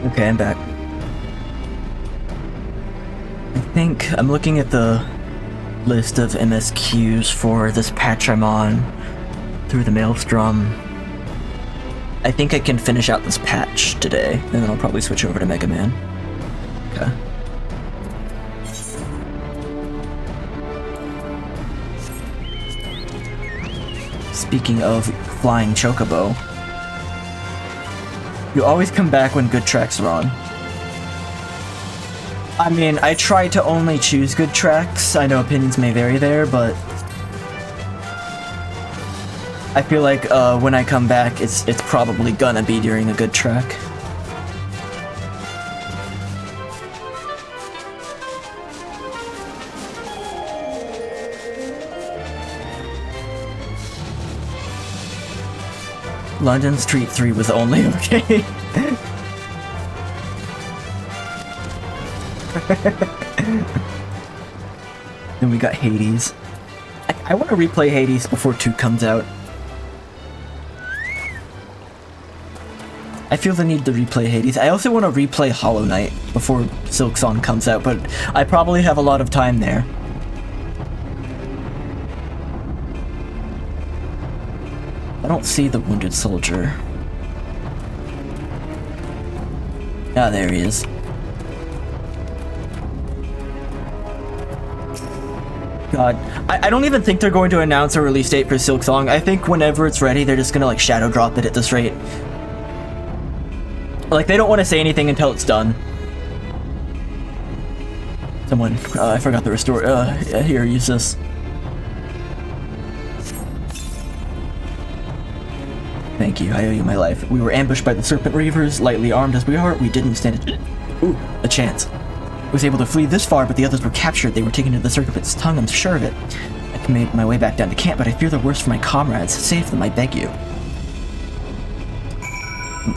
Okay, I'm back. I think I'm looking at the list of MSQs for this patch I'm on through the Maelstrom. I think I can finish out this patch today, and then I'll probably switch over to Mega Man. Okay. Speaking of flying chocobo, you always come back when good tracks are on. I mean, I try to only choose good tracks. I know opinions may vary there, but I feel like when I come back, it's probably gonna be during a good track. London Street 3 was only okay. Then we got Hades. I want to replay Hades before 2 comes out. I feel the need to replay Hades. I also want to replay Hollow Knight before Silksong comes out, but I probably have a lot of time there. I don't see the wounded soldier. Ah, there he is. God, I don't even think they're going to announce a release date for Silksong. I think whenever it's ready, they're just gonna like shadow drop it at this rate. Like, they don't want to say anything until it's done. Someone, I forgot the restore, here, use this. Thank you, I owe you my life. We were ambushed by the Serpent Reavers, lightly armed as we are, we didn't stand a chance. I was able to flee this far, but the others were captured. They were taken to the Serpent's tongue, I'm sure of it. I can make my way back down to camp, but I fear the worst for my comrades. Save them, I beg you.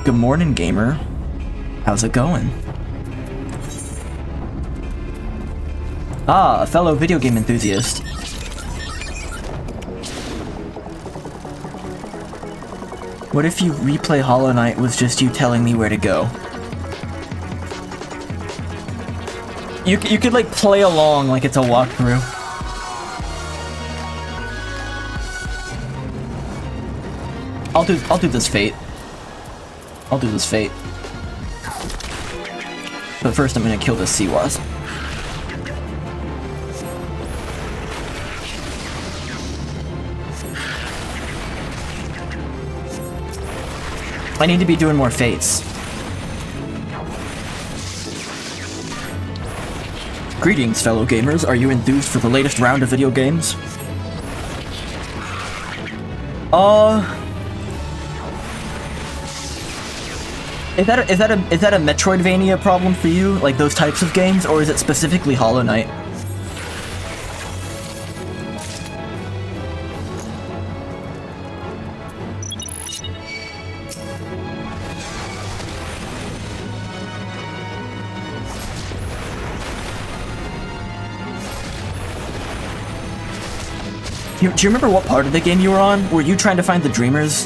Good morning, gamer. How's it going? Ah, a fellow video game enthusiast. What if you replay Hollow Knight was just you telling me where to go? You could like play along like it's a walkthrough. I'll do this Fate. I'll do this Fate. But first I'm gonna kill this sea wasp. I need to be doing more Fates. Greetings, fellow gamers. Are you enthused for the latest round of video games? Is that a Metroidvania problem for you? Like those types of games? Or is it specifically Hollow Knight? Do you remember what part of the game you were on? Were you trying to find the Dreamers?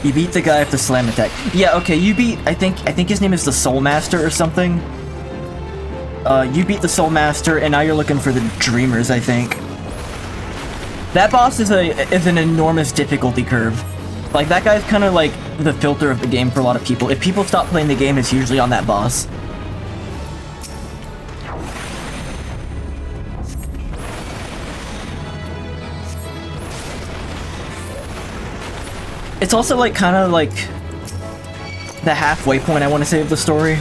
You beat the guy with the slam attack. Yeah, okay, you beat, I think his name is the Soul Master or something. You beat the Soul Master, and now you're looking for the Dreamers, I think. That boss is an enormous difficulty curve. Like, that guy's kind of like the filter of the game for a lot of people. If people stop playing the game, it's usually on that boss. It's also like kind of like the halfway point, I want to say, of the story.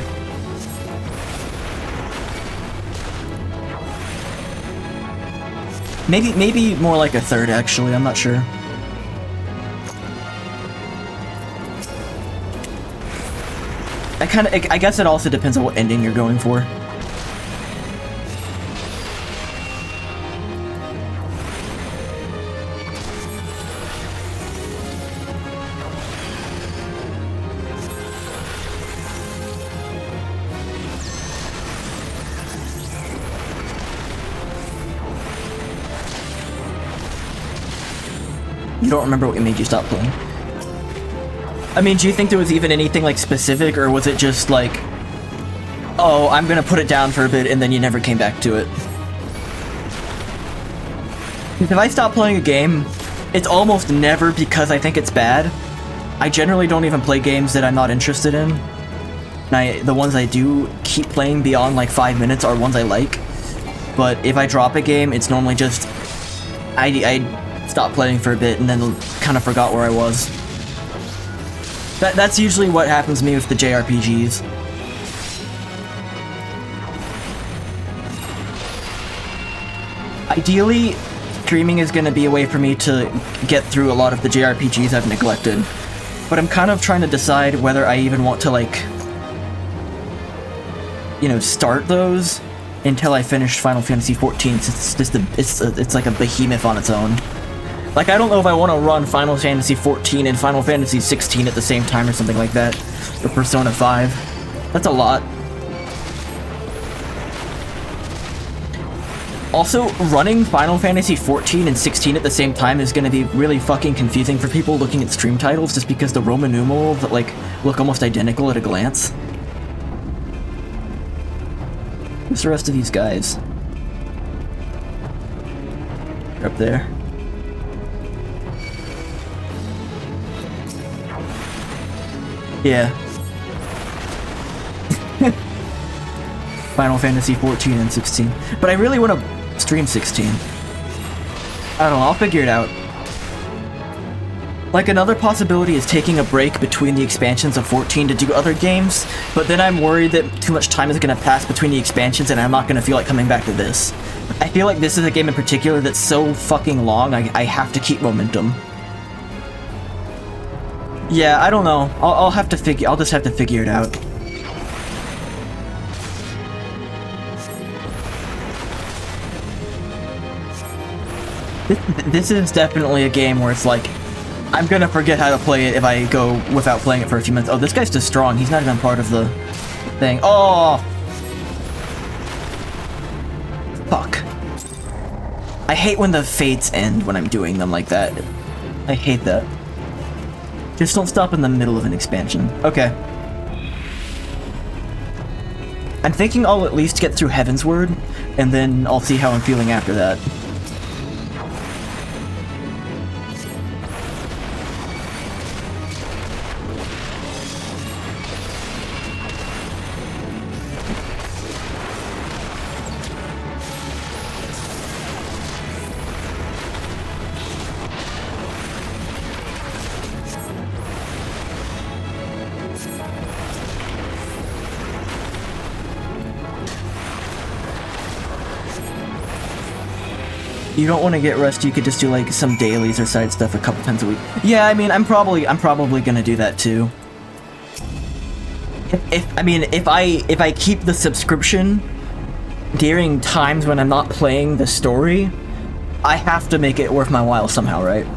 Maybe more like a third, actually, I'm not sure. I guess it also depends on what ending you're going for. You don't remember what made you stop playing? I mean, do you think there was even anything, like, specific, or was it just, like, oh, I'm gonna put it down for a bit, and then you never came back to it? If I stop playing a game, it's almost never because I think it's bad. I generally don't even play games that I'm not interested in. And the ones I do keep playing beyond, like, 5 minutes are ones I like. But if I drop a game, it's normally just I stopped playing for a bit and then kind of forgot where I was. That's usually what happens to me with the JRPGs. Ideally, streaming is going to be a way for me to get through a lot of the JRPGs I've neglected. But I'm kind of trying to decide whether I even want to, like, you know, start those until I finish Final Fantasy XIV, since it's like a behemoth on its own. Like, I don't know if I want to run Final Fantasy XIV and Final Fantasy XVI at the same time or something like that, or Persona 5. That's a lot. Also, running Final Fantasy XIV and 16 at the same time is going to be really fucking confusing for people looking at stream titles, just because the Roman numerals that, like, look almost identical at a glance. Who's the rest of these guys? They're up there. Yeah. Final Fantasy 14 and 16. But I really want to stream 16. I don't know, I'll figure it out. Like, another possibility is taking a break between the expansions of 14 to do other games, but then I'm worried that too much time is going to pass between the expansions and I'm not going to feel like coming back to this. I feel like this is a game in particular that's so fucking long, I have to keep momentum. Yeah, I don't know. I'll just have to figure it out. This is definitely a game where it's like, I'm gonna forget how to play it if I go without playing it for a few minutes. Oh, this guy's too strong. He's not even part of the thing. Oh! Fuck. I hate when the fates end when I'm doing them like that. I hate that. Just don't stop in the middle of an expansion. Okay. I'm thinking I'll at least get through Heavensward, and then I'll see how I'm feeling after that. You don't want to get rusty, you could just do like some dailies or side stuff a couple times a week. Yeah, I mean, I'm probably gonna do that too. If I keep the subscription during times when I'm not playing the story, I have to make it worth my while somehow, right?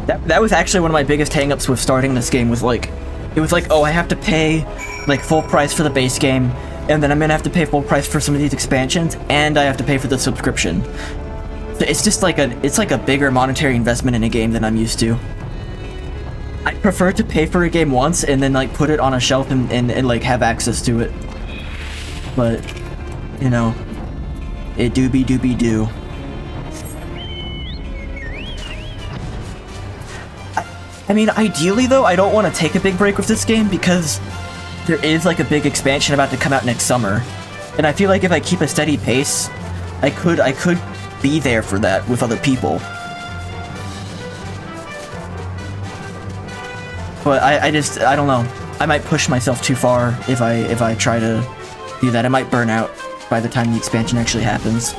That was actually one of my biggest hang-ups with starting this game, was like, it was like, oh, I have to pay like full price for the base game, and then I'm gonna have to pay full price for some of these expansions, and I have to pay for the subscription. So it's just like it's like a bigger monetary investment in a game than I'm used to. I prefer to pay for a game once and then like put it on a shelf and like have access to it. But, you know, it doobie doo. I mean, ideally though, I don't want to take a big break with this game because there is like a big expansion about to come out next summer, and I feel like if I keep a steady pace, I could be there for that with other people. But I don't know. I might push myself too far if I try to do that. I might burn out by the time the expansion actually happens.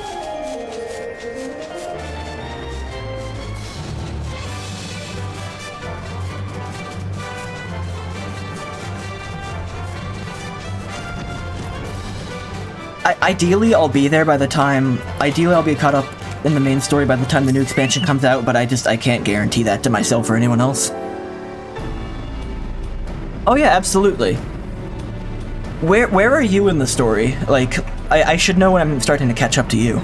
Ideally, I'll be there by the time... Ideally, I'll be caught up in the main story by the time the new expansion comes out, but I can't guarantee that to myself or anyone else. Oh yeah, absolutely. Where are you in the story? Like, I should know when I'm starting to catch up to you.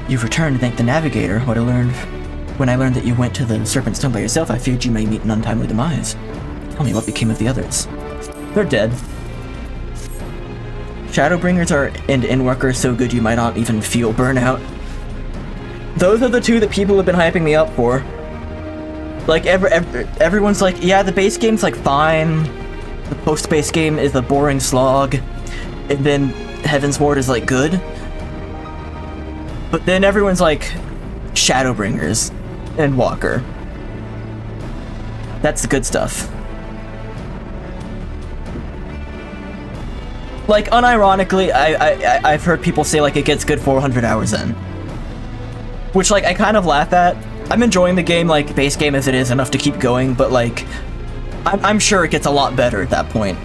You've returned to thank the Navigator. When I learned that you went to the Serpent Stone by yourself, I feared you may meet an untimely demise. Tell me what became of the others. They're dead. Shadowbringers and Endworkers so good you might not even feel burnout. Those are the two that people have been hyping me up for. Like, everyone's like, yeah, the base game's like fine. The post-base game is a boring slog. And then Heaven's Ward is like good. But then everyone's like, Shadowbringers and Walker. That's the good stuff. Like, unironically, I've heard people say, like, it gets good 400 hours in. Which, like, I kind of laugh at. I'm enjoying the game, like, base game as it is, enough to keep going, but, like, I'm sure it gets a lot better at that point.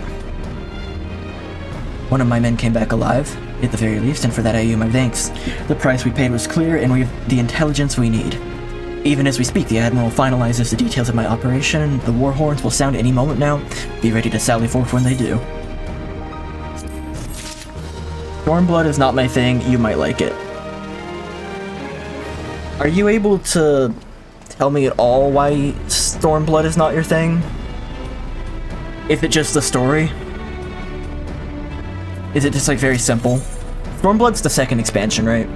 One of my men came back alive, at the very least, and for that I owe you my thanks. The price we paid was clear, and we have the intelligence we need. Even as we speak, the Admiral finalizes the details of my operation. The war horns will sound any moment now. Be ready to sally forth when they do. Stormblood is not my thing, you might like it. Are you able to tell me at all why Stormblood is not your thing? Is it just the story? Is it just like very simple? Stormblood's the second expansion, right?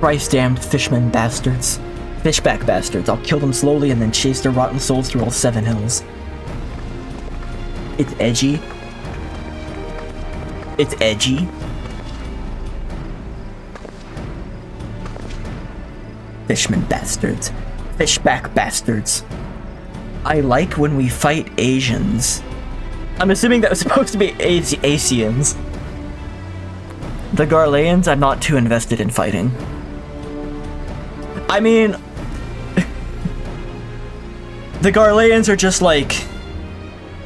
Christ-damned fishman bastards. Fishback bastards. I'll kill them slowly and then chase their rotten souls through all 7 hills. It's edgy. It's edgy. Fishman bastards. Fishback bastards. I like when we fight Asians. I'm assuming that was supposed to be Asians. The Garleans I'm not too invested in fighting. I mean, the Garleans are just like,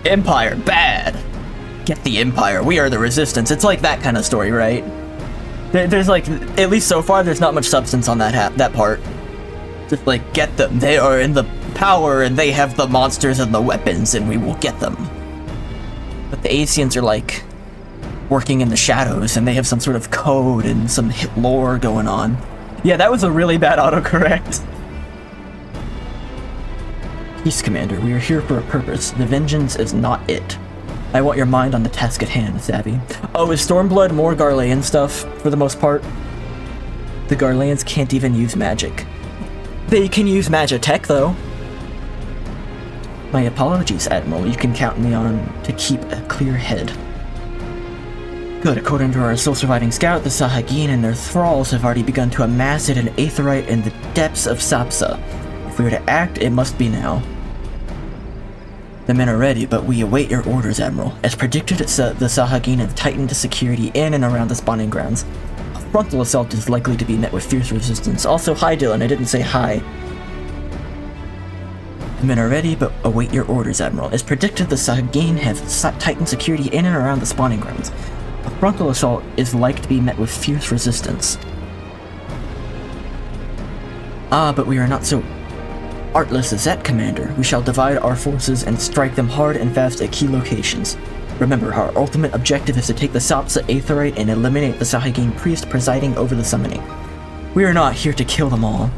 Empire, bad. Get the Empire, we are the Resistance. It's like that kind of story, right? There's like, at least so far, there's not much substance on that part. Just like, get them, they are in the power and they have the monsters and the weapons and we will get them. But the Asians are like, working in the shadows and they have some sort of code and some hit lore going on. Yeah, that was a really bad autocorrect. Peace, Commander. We are here for a purpose. The vengeance is not it. I want your mind on the task at hand, Savvy. Oh, is Stormblood more Garlean stuff, for the most part? The Garleans can't even use magic. They can use Magitech, though. My apologies, Admiral. You can count me on to keep a clear head. Good. According to our sole surviving scout, the Sahagin and their thralls have already begun to amass it an aetheryte in the depths of Sapsa. If we are to act, it must be now. The men are ready, but we await your orders, Admiral. As predicted, the Sahagin have tightened the security in and around the spawning grounds. A frontal assault is likely to be met with fierce resistance. Also, hi Dylan, I didn't say hi. The men are ready, but await your orders, Admiral. As predicted, the Sahagin have tightened security in and around the spawning grounds. A frontal assault is like to be met with fierce resistance. Ah, but we are not so artless as that, Commander. We shall divide our forces and strike them hard and fast at key locations. Remember, our ultimate objective is to take the Sapsa Aetheryte and eliminate the Sahagin priest presiding over the summoning. We are not here to kill them all.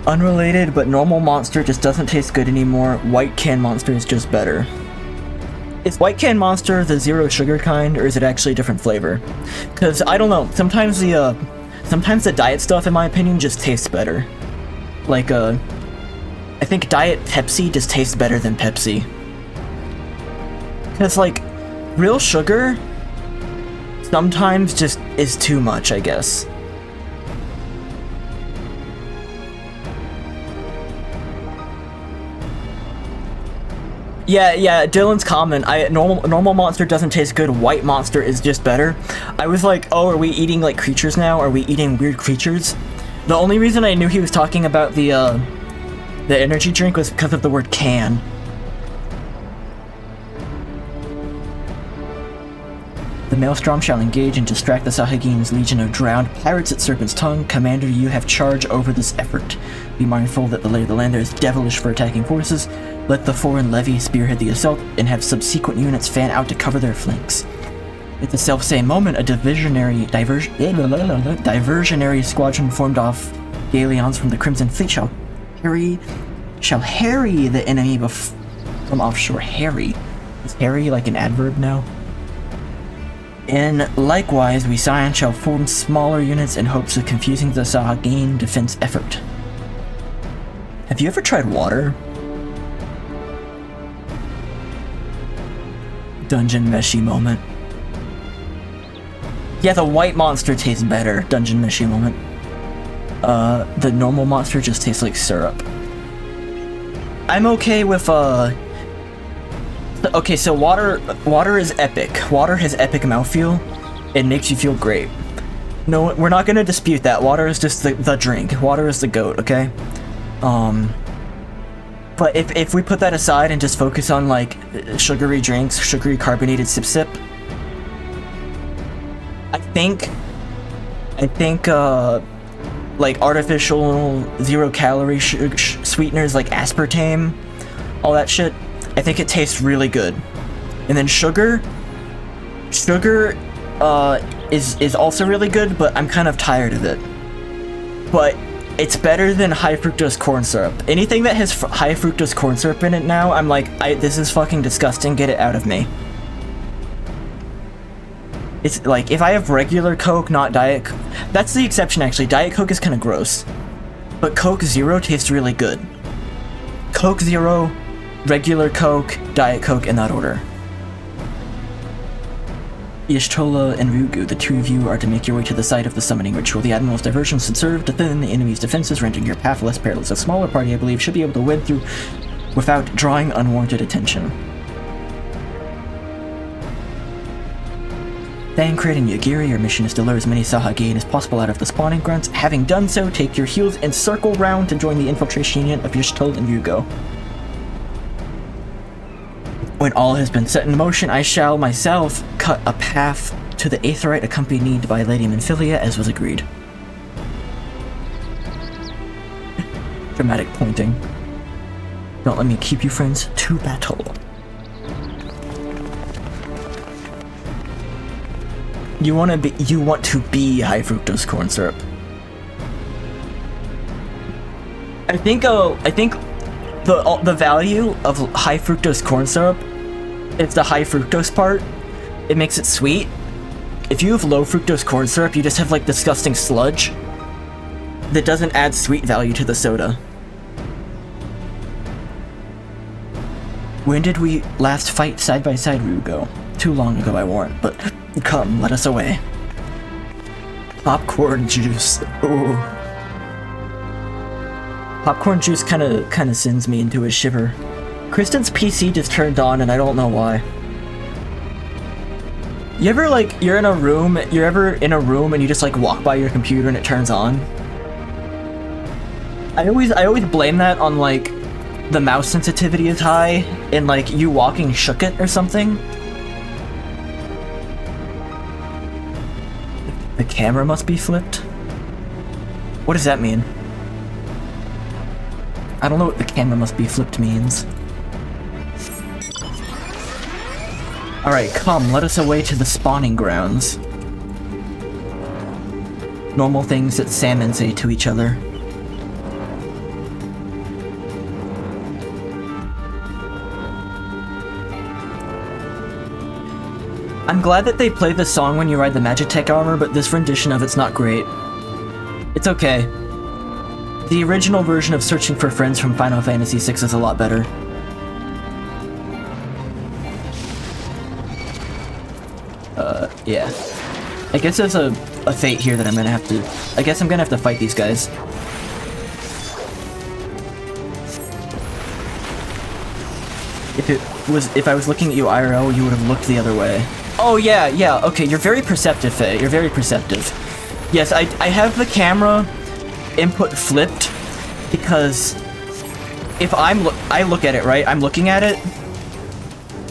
Unrelated, but normal monster just doesn't taste good anymore. White can monster is just better. Is white can monster the zero sugar kind, or is it actually a different flavor? Because, I don't know, sometimes the diet stuff, in my opinion, just tastes better. Like, I think Diet Pepsi just tastes better than Pepsi. Because, like, real sugar sometimes just is too much, I guess. Yeah, Dylan's comment. Normal monster doesn't taste good, white monster is just better. I was like, oh, are we eating like creatures now? Are we eating weird creatures? The only reason I knew he was talking about the energy drink was because of the word can. The The Maelstrom shall engage and distract the Sahuagin's legion of drowned pirates at Serpent's Tongue. Commander, you have charge over this effort. Be mindful that the lay of the land there is devilish for attacking forces. Let the foreign levy spearhead the assault and have subsequent units fan out to cover their flanks. At the self-same moment, a diversionary squadron formed off Galeons from the Crimson Fleet shall harry the enemy from offshore. Harry. Is harry like an adverb now? And likewise, we Scion shall form smaller units in hopes of confusing the Sahuagin defense effort. Have you ever tried water? Dungeon Meshi moment. Yeah, the white monster tastes better. Dungeon Meshi moment. The normal monster just tastes like syrup. I'm okay with, okay, so water is epic. Water has epic mouthfeel. It makes you feel great. No, we're not gonna dispute that. Water is just the drink. Water is the goat, okay? But if we put that aside and just focus on, like, sugary drinks, sugary carbonated sip, I think, like, artificial zero-calorie sweeteners like aspartame, all that shit, I think it tastes really good. And then sugar is also really good, but I'm kind of tired of it. But it's better than high fructose corn syrup. Anything that has high fructose corn syrup in it now, I'm like, this is fucking disgusting, get it out of me. It's like, if I have regular Coke, not Diet Coke, that's the exception actually. Diet Coke is kind of gross. But Coke Zero tastes really good. Coke Zero, regular Coke, Diet Coke in that order. Y'shtola and Ryugu, the two of you are to make your way to the site of the summoning ritual. The Admiral's diversion should serve to thin the enemy's defenses, rendering your path less perilous. A smaller party, I believe, should be able to wade through without drawing unwarranted attention. Thancred and Yagiri, your mission is to lure as many Sahuagin as possible out of the spawning grunts. Having done so, take your heals and circle round to join the infiltration unit of Y'shtola and Ryugu. When all has been set in motion, I shall myself cut a path to the Aetheryte accompanied by Lady Minfilia, as was agreed. Dramatic pointing. Don't let me keep you friends to battle. You want to be high fructose corn syrup. I think the value of high fructose corn syrup is the high fructose part. It makes it sweet. If you have low fructose corn syrup, you just have like disgusting sludge that doesn't add sweet value to the soda. When did we last fight side by side, Ryugu? Too long ago, I warrant, but come, let us away. Popcorn juice. Ooh. Popcorn juice kind of sends me into a shiver. Kristen's PC just turned on and I don't know why. You ever like, you're ever in a room and you just like walk by your computer and it turns on? I always blame that on like the mouse sensitivity is high and like you walking shook it or something. The camera must be flipped? What does that mean? I don't know what the camera must be flipped means. Alright, come, let us away to the spawning grounds. Normal things that salmon say to each other. I'm glad that they play this song when you ride the Magitech armor, but this rendition of it's not great. It's okay. The original version of Searching for Friends from Final Fantasy VI is a lot better. Yeah. I guess there's a fate here that I'm gonna have to... I guess I'm gonna have to fight these guys. If I was looking at you IRL, you would have looked the other way. Oh yeah, okay, you're very perceptive, Faye. You're very perceptive. Yes, I have the camera input flipped because if I look at it, right? I'm looking at it,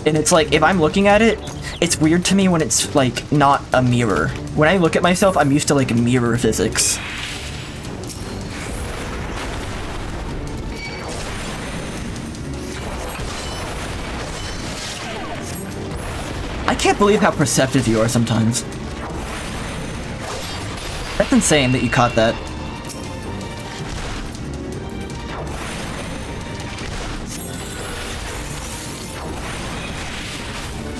and it's like, if I'm looking at it, it's weird to me when it's, like, not a mirror. When I look at myself, I'm used to, like, mirror physics. I can't believe how perceptive you are sometimes. That's insane that you caught that.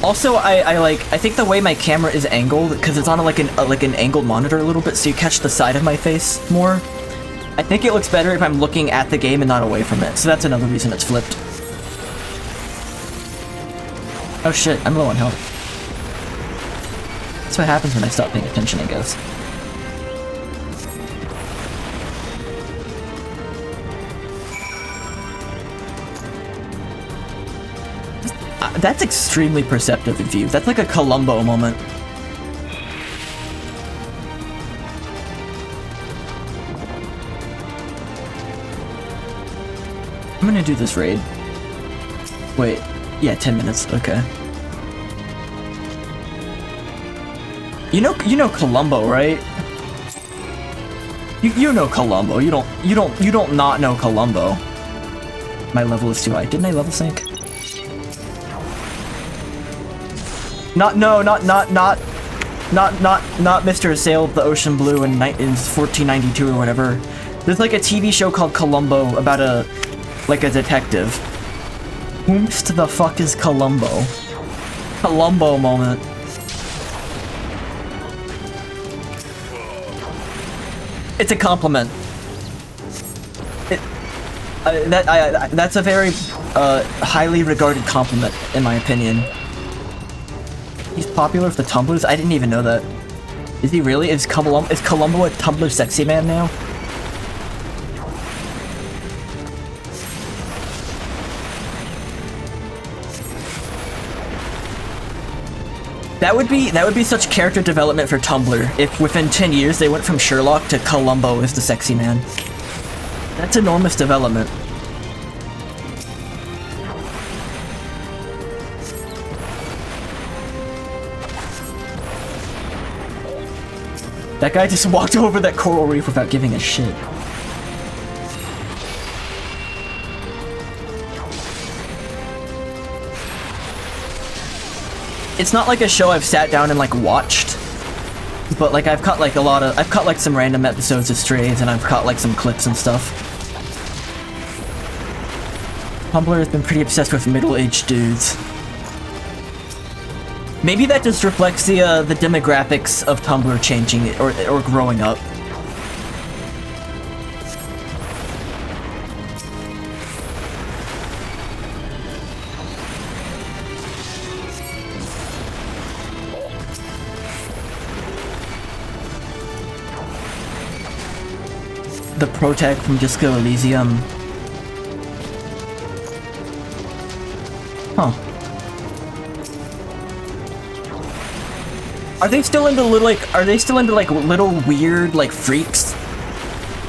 Also, I think the way my camera is angled, because it's on like an angled monitor a little bit, so you catch the side of my face more. I think it looks better if I'm looking at the game and not away from it, so that's another reason it's flipped. Oh shit, I'm low on health. That's what happens when I stop paying attention, I guess. That's extremely perceptive of you. That's like a Columbo moment. I'm gonna do this raid. Wait, yeah, 10 minutes, okay. You know Columbo, right? You know Columbo. You don't not know Columbo. My level is too high. Didn't I level sync? Not Mr. Sail the Ocean Blue in 1492 or whatever. There's like a TV show called Columbo about a detective. Whomst the fuck is Columbo? Columbo moment. It's a compliment. That's a very highly regarded compliment in my opinion. He's popular with the Tumblrs? I didn't even know that. Is he really? Is Columbo a Tumblr sexy man now? That would be such character development for Tumblr if within 10 years they went from Sherlock to Columbo as the sexy man. That's enormous development. That guy just walked over that coral reef without giving a shit. It's not like a show I've sat down and like watched, but like I've caught like some random episodes of Strays and I've caught like some clips and stuff. Tumblr has been pretty obsessed with middle-aged dudes. Maybe that just reflects the demographics of Tumblr changing or growing up. The protag from Disco Elysium. Huh. Are they still into little little weird like freaks?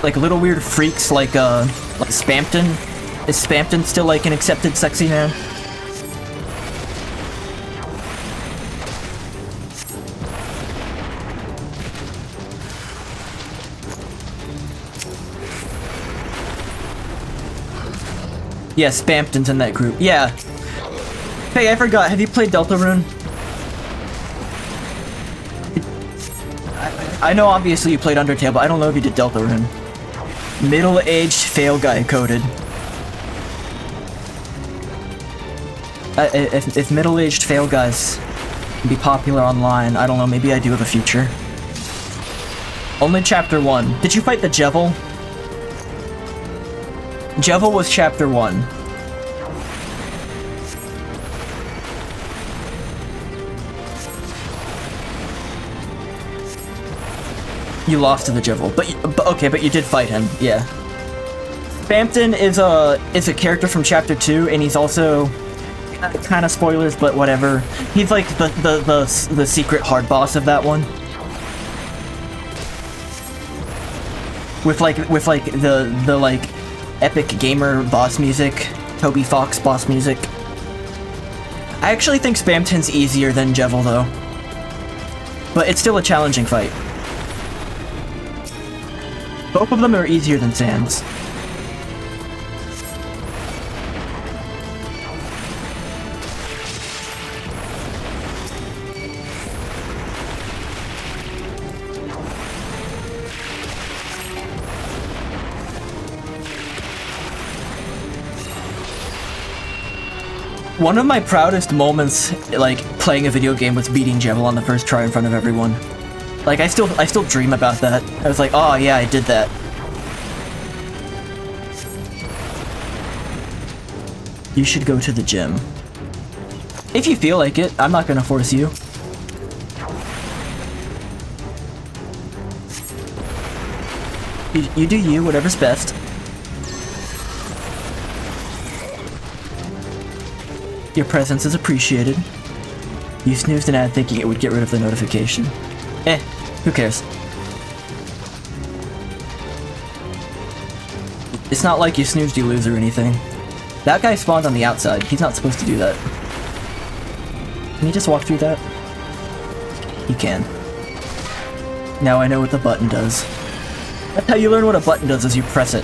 Like little weird freaks like Spampton? Is Spampton still like an accepted sexy man? Yeah, Spampton's in that group. Yeah. Hey, I forgot. Have you played Deltarune? I know obviously you played Undertale, but I don't know if you did Deltarune. Middle-aged fail guy coded. If middle-aged fail guys can be popular online, I don't know, maybe I do have a future. Only chapter 1. Did you fight the Jevil? Jevil was chapter 1. You lost to the Jevil, but you did fight him, yeah. Spampton is a character from chapter 2, and he's also kind of spoilers, but whatever. He's like the secret hard boss of that one. With the like epic gamer boss music, Toby Fox boss music. I actually think Spamton's easier than Jevil, though. But it's still a challenging fight. Both of them are easier than Sans. One of my proudest moments, like, playing a video game was beating Jevil on the first try in front of everyone. Like, I still dream about that. I was like, oh yeah, I did that. You should go to the gym. If you feel like it, I'm not gonna force you. You do you, whatever's best. Your presence is appreciated. You snoozed an ad thinking it would get rid of the notification. Who cares? It's not like you snoozed, you lose or anything. That guy spawned on the outside. He's not supposed to do that. Can you just walk through that? You can. Now I know what the button does. That's how you learn what a button does, is you press it.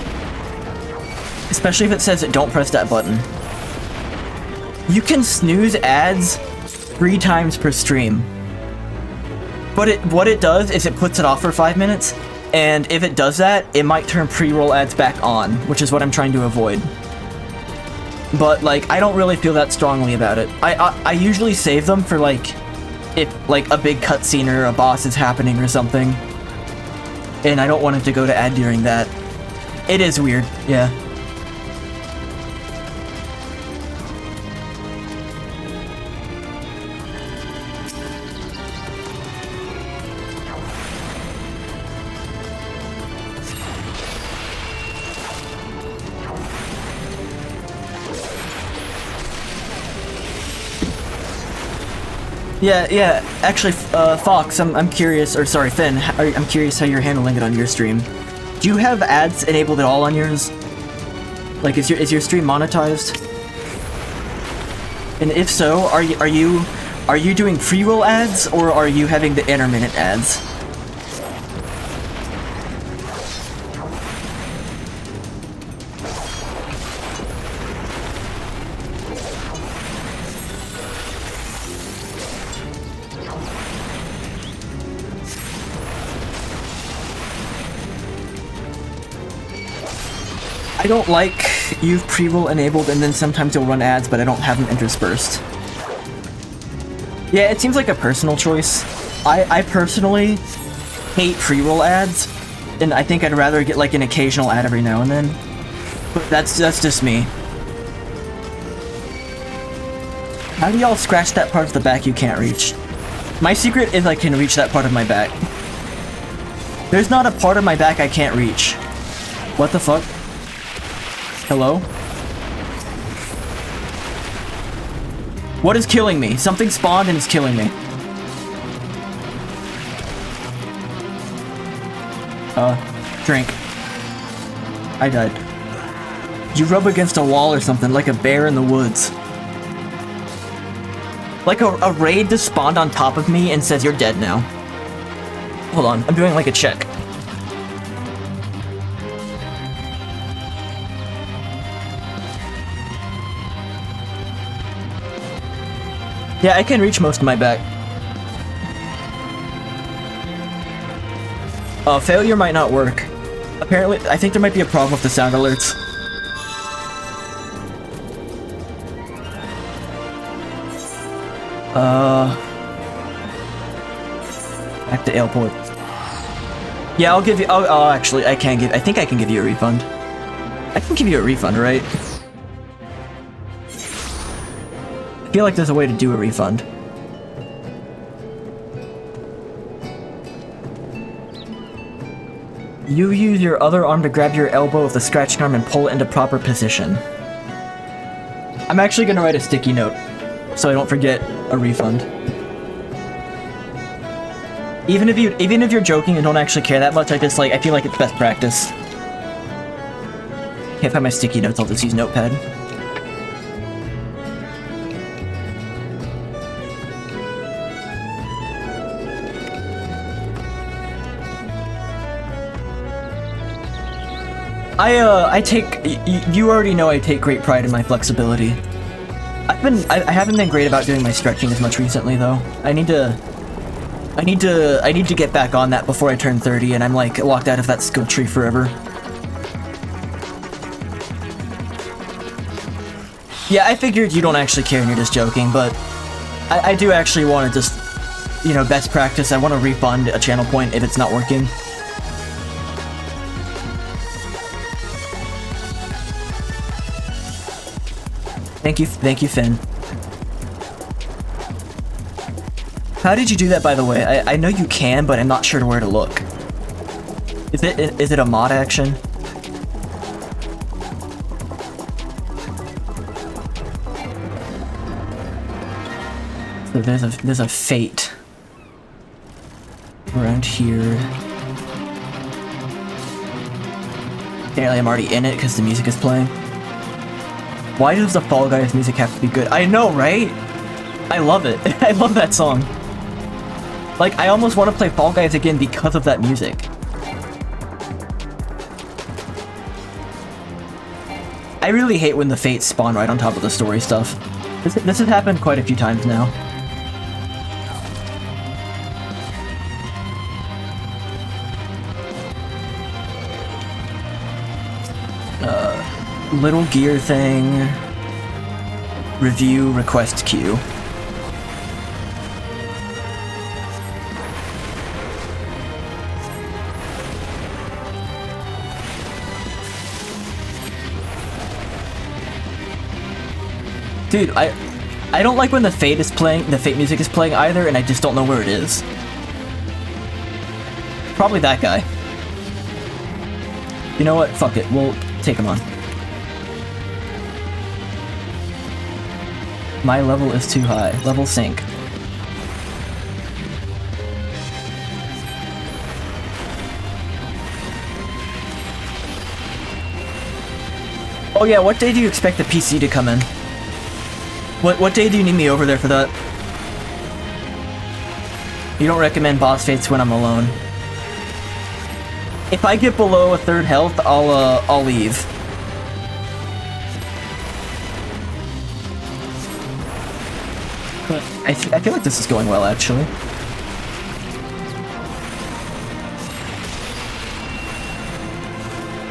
Especially if it says don't press that button. You can snooze ads 3 times per stream. But what it does is it puts it off for 5 minutes, and if it does that, it might turn pre-roll ads back on, which is what I'm trying to avoid. But, like, I don't really feel that strongly about it. I usually save them for, like, if, like, a big cutscene or a boss is happening or something. And I don't want it to go to ad during that. It is weird, yeah. Yeah, actually, Fox, I'm curious, or sorry, Finn, I'm curious how you're handling it on your stream. Do you have ads enabled at all on yours? Like, is your stream monetized? And if so, are you doing pre-roll ads, or are you having the intermittent ads? I don't like you've pre-roll enabled and then sometimes you'll run ads, but I don't have them interspersed. Yeah, it seems like a personal choice. I personally hate pre-roll ads, and I think I'd rather get like an occasional ad every now and then. But that's just me. How do y'all scratch that part of the back you can't reach? My secret is I can reach that part of my back. There's not a part of my back I can't reach. What the fuck? Hello? What is killing me? Something spawned and it's killing me. Drink. I died. You rub against a wall or something, like a bear in the woods. Like a raid just spawned on top of me and says you're dead now. Hold on, I'm doing like a check. Yeah, I can reach most of my back. Failure might not work. Apparently, I think there might be a problem with the sound alerts. Back to airport. Yeah, I'll give you. Oh, actually, I think I can give you a refund. I can give you a refund, right? I feel like there's a way to do a refund. You use your other arm to grab your elbow with the scratching arm and pull it into proper position. I'm actually gonna write a sticky note so I don't forget a refund. Even if you're joking and don't actually care that much, I feel like it's best practice. Can't find my sticky notes, I'll just use Notepad. I take, you already know I take great pride in my flexibility. I haven't been great about doing my stretching as much recently though. I need to get back on that before I turn 30 and I'm like locked out of that skill tree forever. Yeah, I figured you don't actually care and you're just joking, but I do actually want to just, you know, best practice. I want to refund a channel point if it's not working. Thank you, Finn. How did you do that, by the way? I know you can, but I'm not sure where to look. Is it a mod action? So there's a fate around here. Apparently I'm already in it because the music is playing. Why does the Fall Guys music have to be good? I know, right? I love it. I love that song. Like, I almost want to play Fall Guys again because of that music. I really hate when the fates spawn right on top of the story stuff. This has happened quite a few times now. Little gear thing. Review request queue. Dude, I don't like when the Fate is playing, the Fate music is playing either, and I just don't know where it is. Probably that guy. You know what? Fuck it. We'll take him on. My level is too high. Level sync. Oh yeah, what day do you expect the PC to come in? What day do you need me over there for that? You don't recommend boss fights when I'm alone. If I get below a third health, I'll leave. But I feel like this is going well, actually.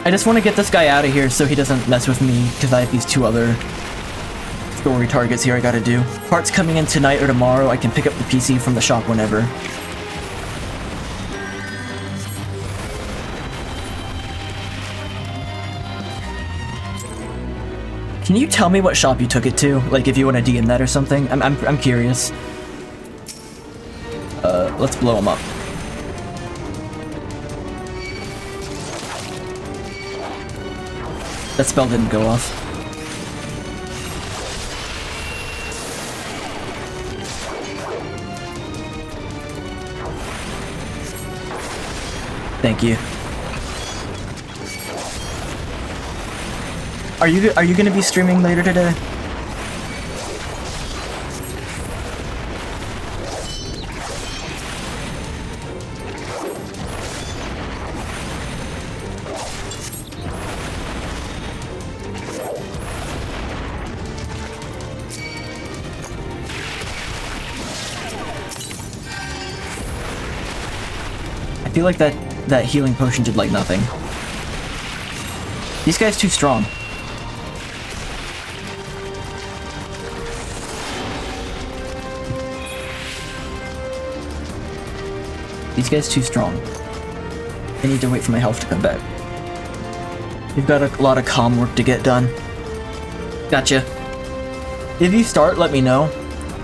I just want to get this guy out of here so he doesn't mess with me, because I have these two other story targets here I gotta do. Parts coming in tonight or tomorrow, I can pick up the PC from the shop whenever. Can you tell me what shop you took it to? Like if you want to DM that or something? I'm curious. Let's blow him up. That spell didn't go off. Thank you. Are you gonna be streaming later today? I feel like that healing potion did like nothing. These guys too strong. These guys too strong. I need to wait for my health to come back. We've got a lot of comm work to get done. Gotcha. If you start, let me know,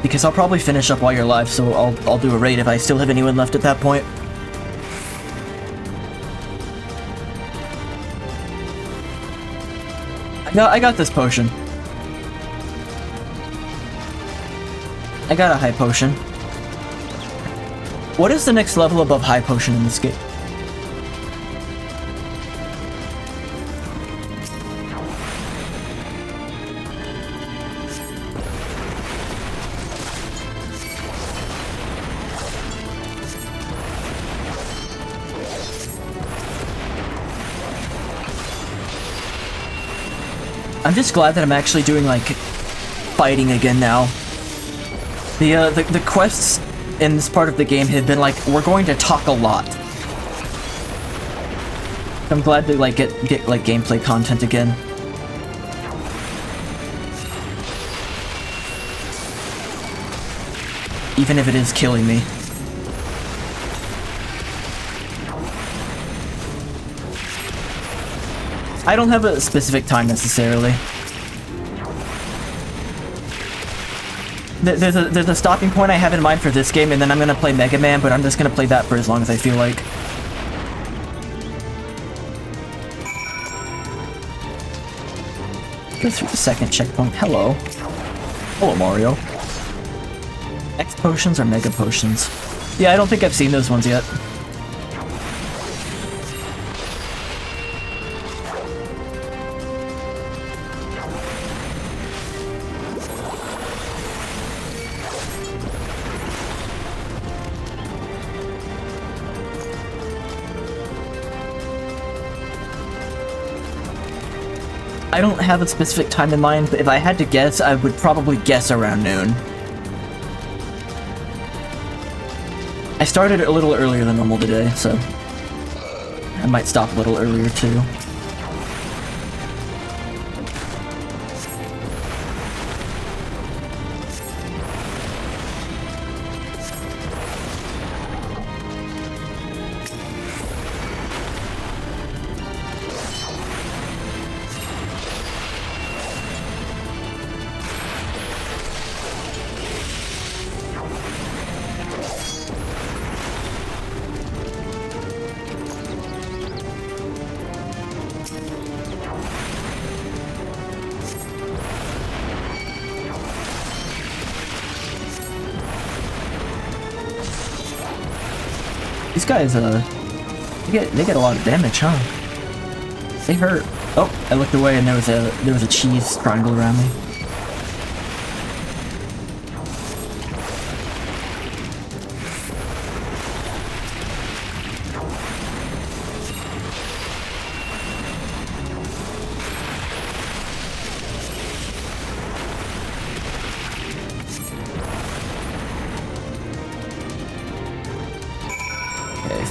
because I'll probably finish up while you're live, so I'll do a raid if I still have anyone left at that point. I got this potion. I got a high potion. What is the next level above high potion in this game? I'm just glad that I'm actually doing, like, fighting again now. The quests in this part of the game have been like, we're going to talk a lot. I'm glad to, like, get like, gameplay content again. Even if it is killing me. I don't have a specific time necessarily. There's a stopping point I have in mind for this game, and then I'm gonna play Mega Man, but I'm just gonna play that for as long as I feel like. Go through the second checkpoint. Hello. Hello, Mario. X potions or Mega potions? Yeah, I don't think I've seen those ones yet. I don't have a specific time in mind, but if I had to guess, I would probably guess around noon. I started a little earlier than normal today, so I might stop a little earlier too. These guys, they get a lot of damage, huh? They hurt. Oh, I looked away and there was a cheese triangle around me.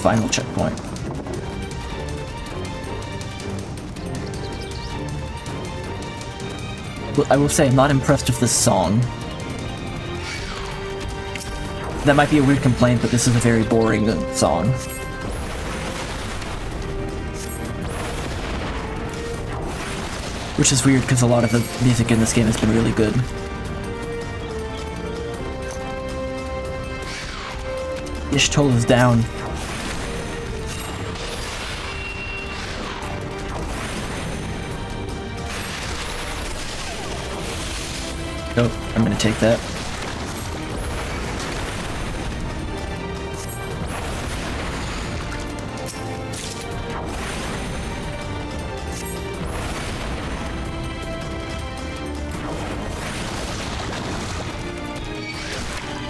Final checkpoint. Well, I will say I'm not impressed with this song. That might be a weird complaint, but this is a very boring song. Which is weird because a lot of the music in this game has been really good. Ishtola is down. Oh, I'm gonna take that.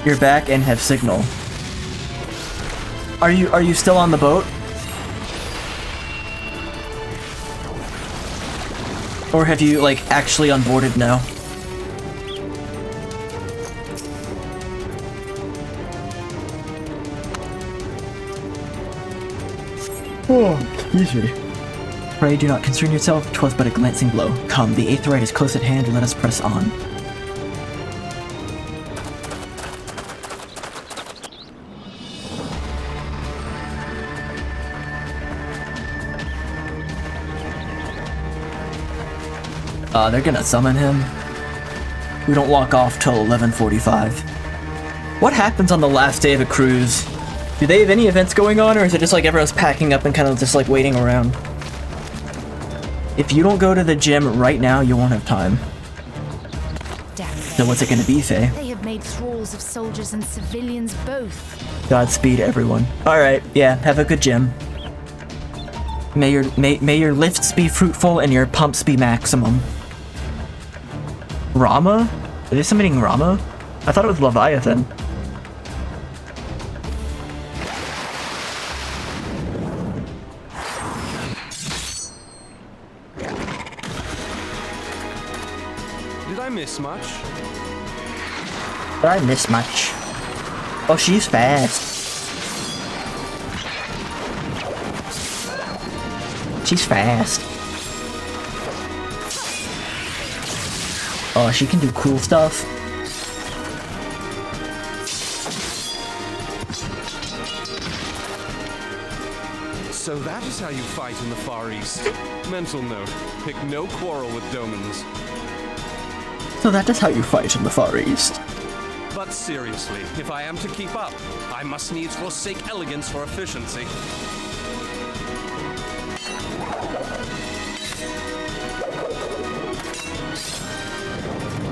You're back and have signal. Are you still on the boat? Or have you, like, actually onboarded now? Oh, excuse me. Pray do not concern yourself, 'twas but a glancing blow. Come, the eighth rite is close at hand, let us press on. They're gonna summon him. We don't walk off till 11:45. What happens on the last day of a cruise? Do they have any events going on, or is it just like everyone's packing up and kind of just like waiting around? If you don't go to the gym right now, you won't have time. So what's it gonna be, Faye? They have made thralls of soldiers and civilians both. Godspeed, everyone. Alright, yeah, have a good gym. May your lifts be fruitful and your pumps be maximum. Rama? Are they summoning Rama? I thought it was Leviathan. I miss much? Did I miss much? Oh, she's fast. She's fast. Oh, she can do cool stuff. So that is how you fight in the Far East. Mental note, pick no quarrel with Domans. So that is how you fight in the Far East. But seriously, if I am to keep up, I must needs forsake elegance for efficiency.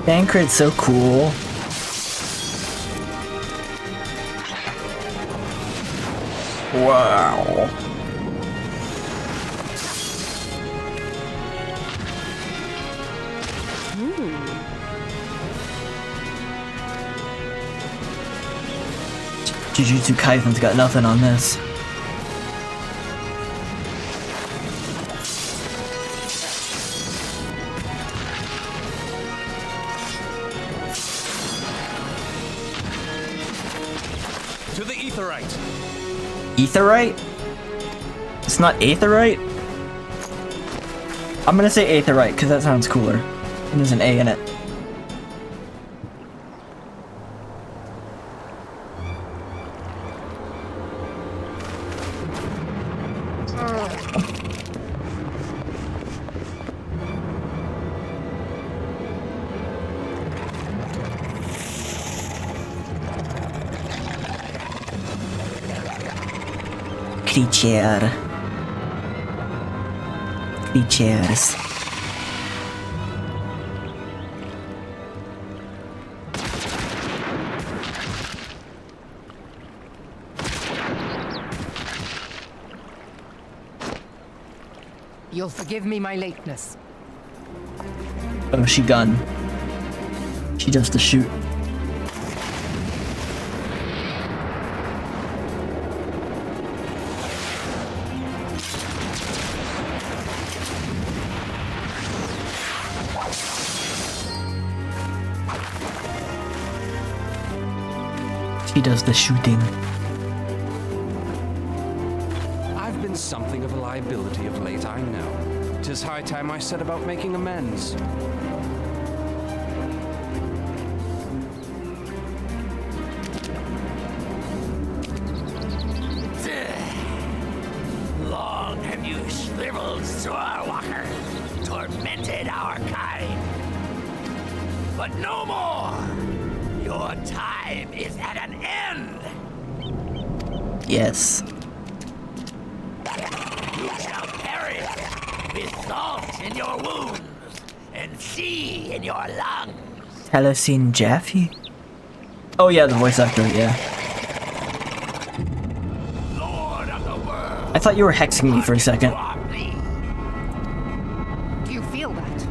Bankrid's so cool. Wow. Jujutsu Kaisen's got nothing on this. To the Aetherite! Aetherite? It's not Aetherite? I'm gonna say Aetherite because that sounds cooler. And there's an A in it. Creatures. You'll forgive me my lateness. Oh, she gun. She does the shoot. She does the shooting. I've been something of a liability of late, I know. 'Tis high time I set about making amends. Long have you shriveled, Swordwalker, tormented our kind. But no more! Your time is at an end! Yes. You shall perish with salt in your wounds and sea in your lungs. Taliesin Jaffe? Oh yeah, the voice actor, yeah. Lord of the world. I thought you were hexing me for a second. Do you feel that?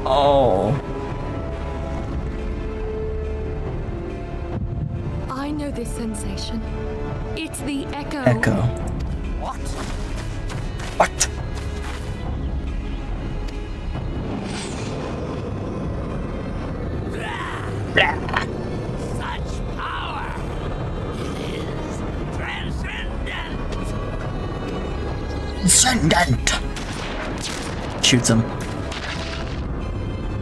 Oh. I know this sensation. It's the echo. Echo. What? What? Such power is transcendent. Transcendent. Shoots him.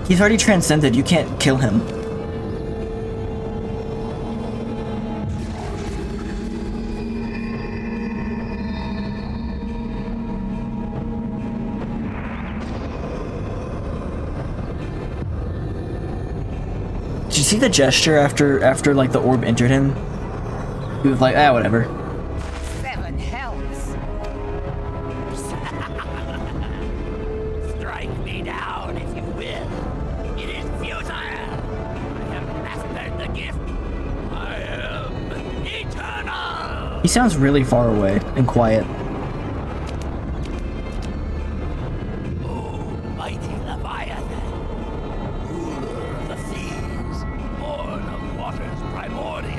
He's already transcended. You can't kill him. Did you see the gesture after like the orb entered him? He was like, ah, whatever. 7 hells. Strike me down if you will. It is futile. I have mastered the gift. I am eternal. He sounds really far away and quiet. Oh, mighty Leviathan, ruler of the seas, born of waters primordial.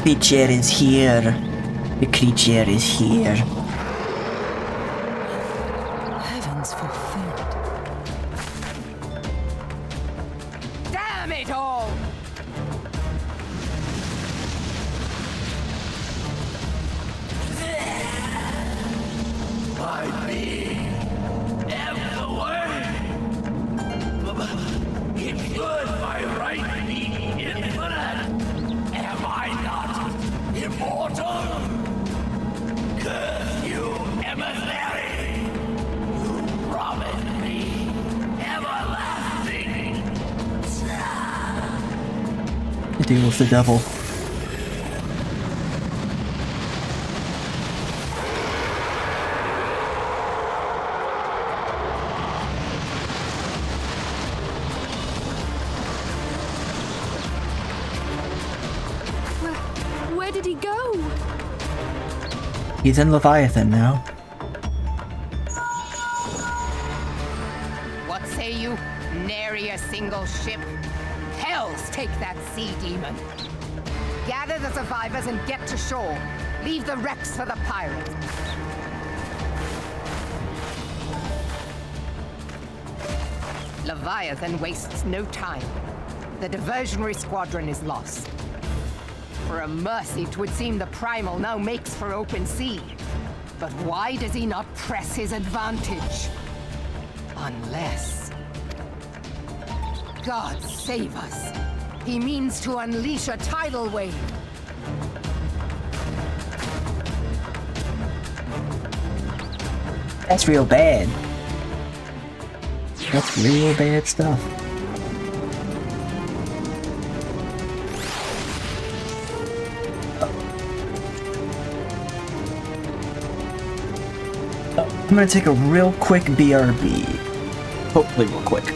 creature is here. The creature is here. Heavens fulfilled. Damn it all! By me, am the way. It should by right be infinite. Am I not immortal? Curse you, emissary! You promised me everlasting. To deal with the devil. Where did he go? He's in Leviathan now. What say you? Nary a single ship? Hells take that sea demon. Gather the survivors and get to shore. Leave the wrecks for the pirates. Leviathan wastes no time. The diversionary squadron is lost. For a mercy, 'twould seem the Primal now makes for open sea. But why does he not press his advantage? Unless... God save us. He means to unleash a tidal wave. That's real bad. That's real bad stuff. I'm gonna take a real quick BRB. Hopefully real quick.